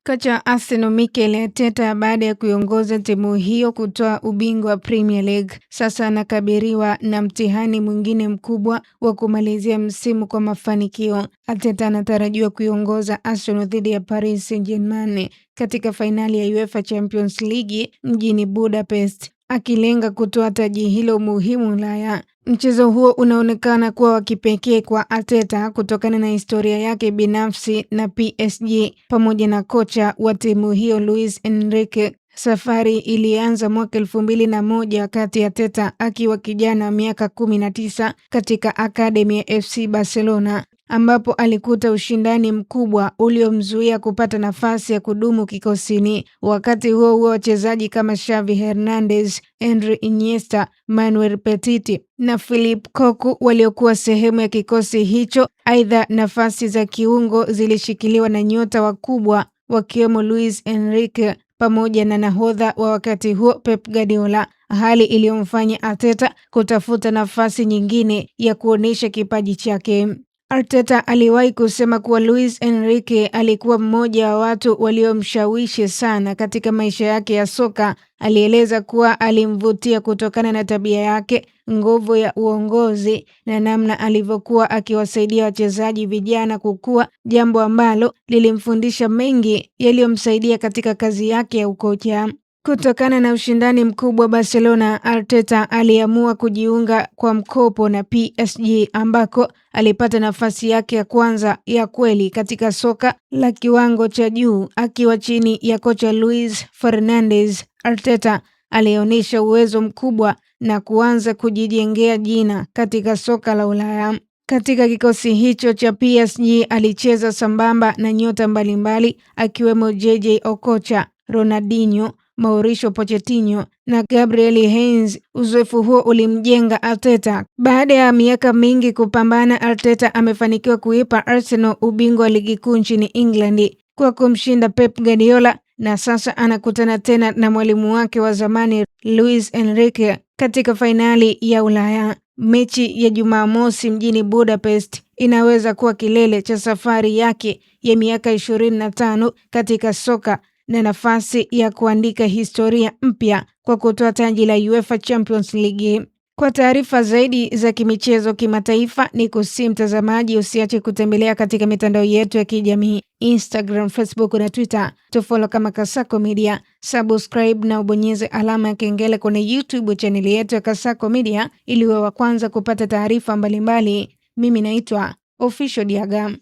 Kocha Arsenal Mikel Arteta, baada ya kuiongoza timu hiyo kutoa ubingwa wa Premier League, sasa anakabiliwa na mtihani mwingine mkubwa wa kumalizia msimu kwa mafanikio. Arteta anatarajiwa kuiongoza Arsenal dhidi ya Paris Saint-Germain katika fainali ya UEFA Champions League mjini Budapest, akilenga kutoa taji hilo muhimu Ulaya. Mchezo huo unaonekana kuwa wa kipekee kwa Arteta kutokana na historia yake binafsi na PSG pamoja na kocha wa timu hiyo Luis Enrique. Safari ilianza mwaka 2001 wakati Arteta akiwa kijana wa miaka 19 katika akademi ya FC Barcelona, ambapo alikuta ushindani mkubwa uliomzuia kupata nafasi ya kudumu kikosini. Wakati huo huo, wachezaji kama Xavi Hernandez, Andre Iniesta, Manuel Petit na Philippe Cocu waliokuwa sehemu ya kikosi hicho. Aidha, nafasi za kiungo zilishikiliwa na nyota wakubwa wakiwemo Luis Enrique pamoja na nahodha wa wakati huo Pep Guardiola, hali iliyomfanya Arteta kutafuta nafasi nyingine ya kuonesha kipaji chake. Arteta aliwahi kusema kuwa Luis Enrique alikuwa mmoja wa watu waliomshawishi sana katika maisha yake ya soka. Alieleza kuwa alimvutia kutokana na tabia yake, nguvu ya uongozi na namna alivyokuwa akiwasaidia wachezaji vijana kukua, jambo ambalo lilimfundisha mengi yaliyomsaidia katika kazi yake ya ukocha. Kutokana na ushindani mkubwa Barcelona, Arteta aliamua kujiunga kwa mkopo na PSG, ambako alipata nafasi yake ya kwanza ya kweli katika soka la kiwango cha juu akiwa chini ya kocha Luis Fernandez. Arteta alionyesha uwezo mkubwa na kuanza kujijengea jina katika soka la Ulaya. Katika kikosi hicho cha PSG alicheza sambamba na nyota mbalimbali akiwemo JJ Okocha, Ronaldinho, Mauricio Pochettino na Gabriel Heinze. Uzoefu huo ulimjenga Arteta. Baada ya miaka mingi kupambana, Arteta amefanikiwa kuipa Arsenal ubingwa wa ligi kuu nchini England kwa kumshinda Pep Guardiola, na sasa anakutana tena na mwalimu wake wa zamani Luis Enrique katika fainali ya Ulaya. Mechi ya Jumamosi mjini Budapest inaweza kuwa kilele cha safari yake ya miaka 25 katika soka na nafasi ya kuandika historia mpya kwa kutoa taji la UEFA Champions League. Kwa taarifa zaidi za kimichezo kimataifa, ni kusihi mtazamaji usiache kutembelea katika mitandao yetu ya kijamii Instagram, Facebook na Twitter. Tufollow kama Kasako Media, subscribe na ubonyeze alama ya kengele kwenye YouTube channel yetu ya Kasako Media ili uwe wa kwanza kupata taarifa mbalimbali. Mimi naitwa Official Diaga.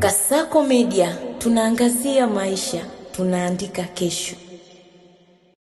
Kasako Media, tunaangazia maisha, tunaandika kesho.